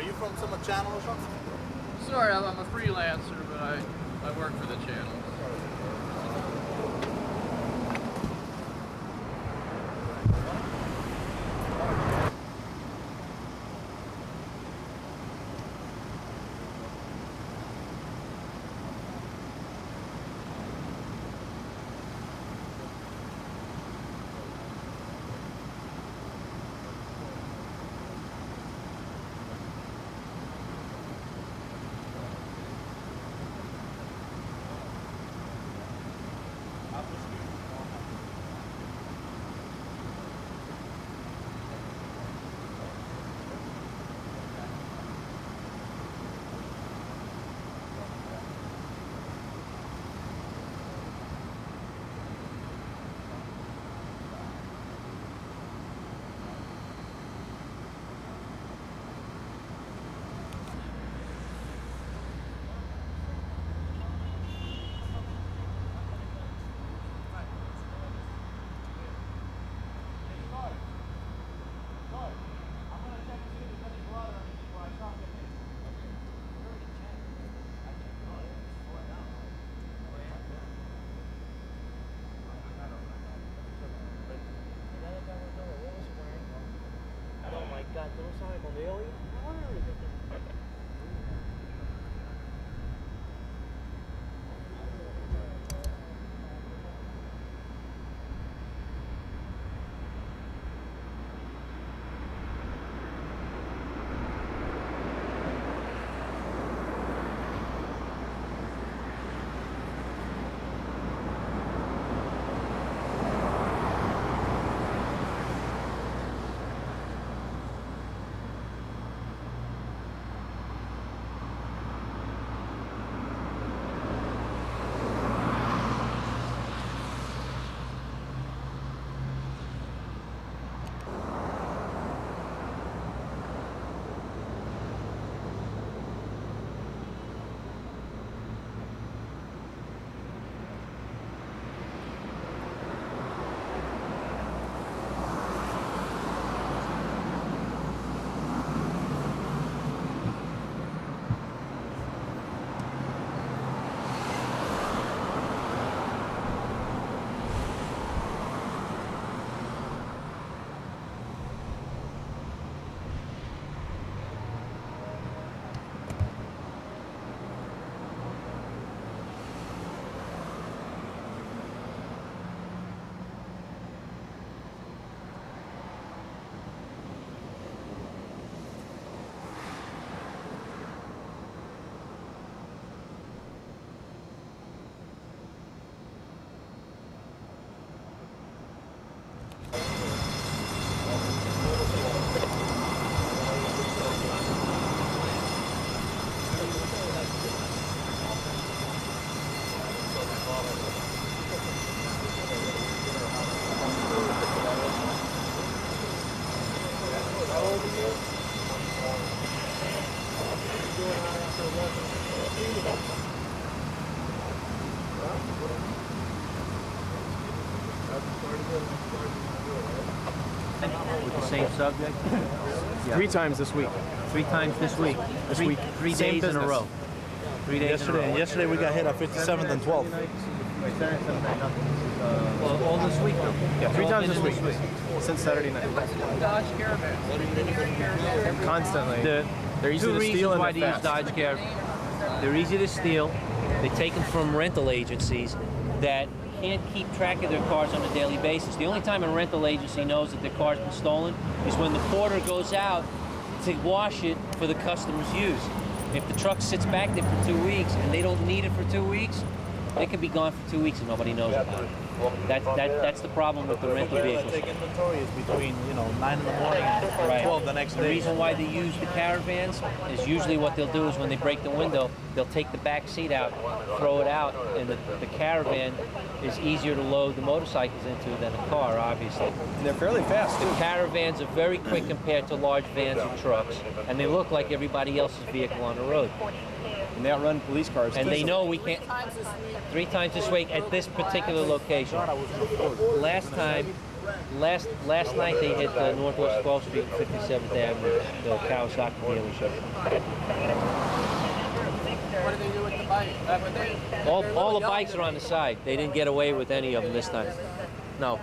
Are you from some channel or something? Sort of. I'm a freelancer, but I work for the channel. With the same subject? Yeah. 3 times this week. 3 times this week? This week. 3 Same days in a business. row? 3 days in a row? Yesterday we got hit at 57th and 12th. Well, all this week though? Yeah, 3 All times been this in week. Since Saturday night. Dodge Caravans. Constantly. They're easy Two to reasons steal and why they're they use fast. Dodge Caravans. They're easy to steal. They take them from rental agencies that can't keep track of their cars on a daily basis. The only time a rental agency knows that their car's been stolen is when the porter goes out to wash it for the customer's use. If the truck sits back there for 2 weeks and they don't need it for 2 weeks, they could be gone for 2 weeks and nobody knows about it. That's the problem with the rental vehicles. Take inventory is between 9 in the morning and 12 the next The day. reason why they use the Caravans is usually what they'll do is when they break the window, they'll take the back seat out, throw it out, and the Caravan is easier to load the motorcycles into than a car, obviously. And they're fairly fast The too. Caravans are very quick compared to large vans or trucks, and they look like everybody else's vehicle on the road. And they outrun police cars. And too. they know we can't. 3 times this week at this particular location. Last time last night they hit Northwest 12th Street and 57th Avenue, the Kawasaki dealership. What do they do with the bike? All the bikes are on the side. They didn't get away with any of them this time. No.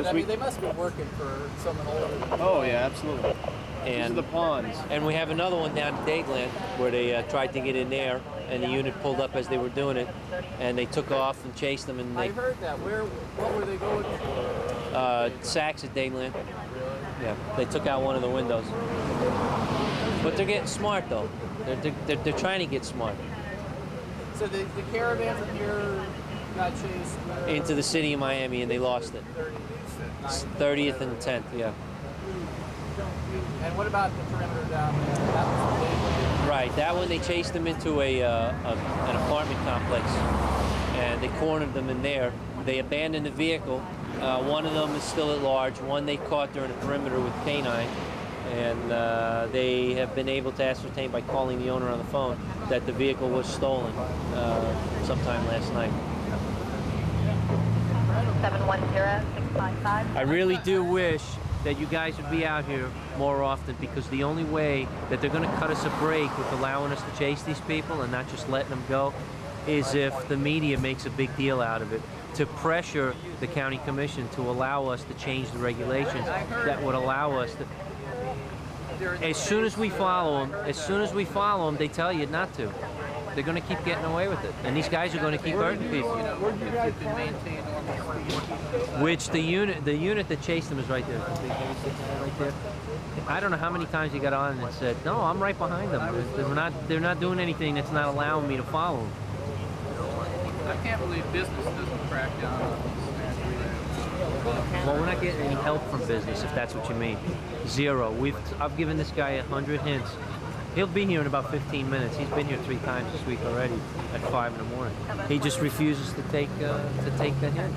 I mean, they must have been working for someone older. Oh yeah, absolutely. These are And the pawns. and we have another one down in Dadeland where they tried to get in there, and the unit pulled up as they were doing it, and they took off and chased them, and I they heard that. What were they going for? Saks at Dadeland. Really? Yeah, they took out one of the windows. But they're getting smart though. They're trying to get smart. So the caravan from here got chased Into the city of Miami, and they lost it. 30th and 10th, yeah. And what about the perimeter down there? That was the big one. Right, that one they chased them into an apartment complex, and they cornered them in there. They abandoned the vehicle. One of them is still at large. One they caught during the perimeter with canine, and they have been able to ascertain by calling the owner on the phone that the vehicle was stolen sometime last night. 710-655. I really do wish that you guys would be out here more often, because the only way that they're going to cut us a break with allowing us to chase these people and not just letting them go is if the media makes a big deal out of it, to pressure the county commission to allow us to change the regulations that would allow us to. As soon as we follow them, they tell you not to. They're going to keep getting away with it, and these guys are going to keep hurting people. Which the unit that chased them is right there. Right there. I don't know how many times he got on and said, "No, I'm right behind them. They're not doing anything that's not allowing me to follow them." I can't believe business doesn't crack down on this. Well, we're not getting any help from business, if that's what you mean. Zero. I've given this guy 100 hints. He'll be here in about 15 minutes. He's been here 3 times this week already at 5 in the morning. He just refuses to take the hint.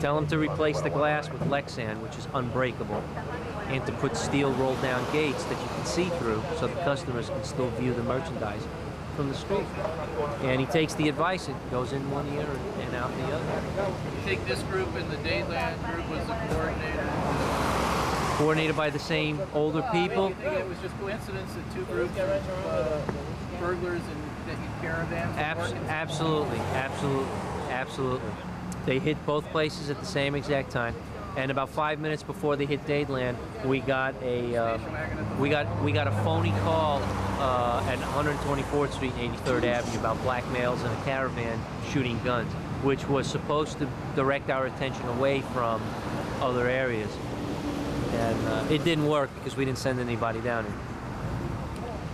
Tell him to replace the glass with Lexan, which is unbreakable, and to put steel rolled down gates that you can see through so the customers can still view the merchandise from the street. And he takes the advice. It goes in one ear and out the other. You think this group and the Dayland group was the coordinator? Coordinated by the same older people. You think it was just coincidence that two groups of burglars and caravans? Absolutely. They hit both places at the same exact time, and about 5 minutes before they hit Dadeland, we got a phony call at 124th Street and 83rd Avenue about black males in a caravan shooting guns, which was supposed to direct our attention away from other areas. And it didn't work because we didn't send anybody down here.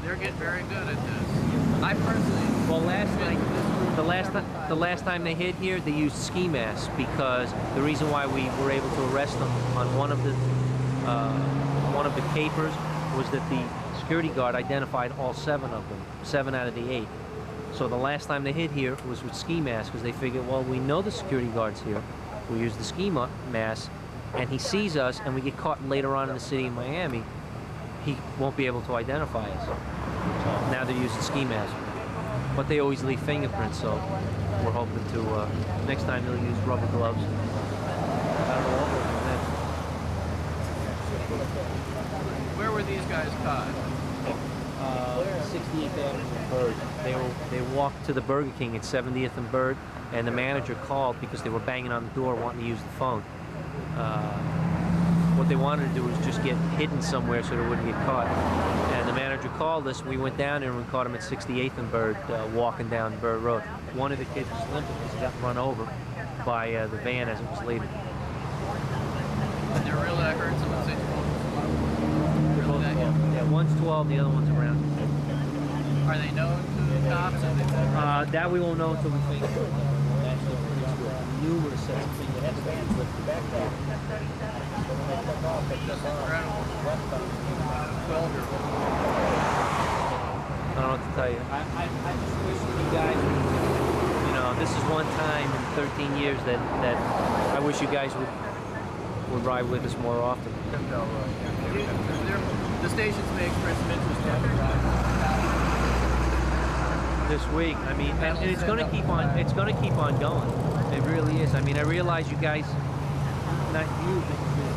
They're getting very good at this. I personally... Well, the last time they hit here, they used ski masks, because the reason why we were able to arrest them on one of the capers was that the security guard identified all 7 of them, 7 out of the 8. So the last time they hit here was with ski masks, because they figured, well, we know the security guard's here. We use the ski mask, and he sees us, and we get caught later on in the city of Miami, he won't be able to identify us. So now they're using ski masks. But they always leave fingerprints, so we're hoping to, next time they'll use rubber gloves. I don't know what we'll do next. Where were these guys caught? 68th Avenue and Bird. They walked to the Burger King at 70th and Bird, and the manager called because they were banging on the door wanting to use the phone. What they wanted to do was just get hidden somewhere so they wouldn't get caught. And the manager called us. We went down there and we caught him at 68th and Bird, walking down Bird Road. One of the kids was limping because he got run over by the van as it was leaving. And they're really, I heard someone say 12. Really that young? Yeah, one's 12, the other one's around. Are they known to the cops? That we won't know until we think. Numerous sets of things. Just incredible. 12-year-old. I don't know what to tell you. I just wish you guys, this is one time in 13 years that I wish you guys would ride with us more often. The stations may express some interest in the ride. This week, I mean, and it's going to keep on. It's going to keep on going. It really is. I mean, I realize you guys not using the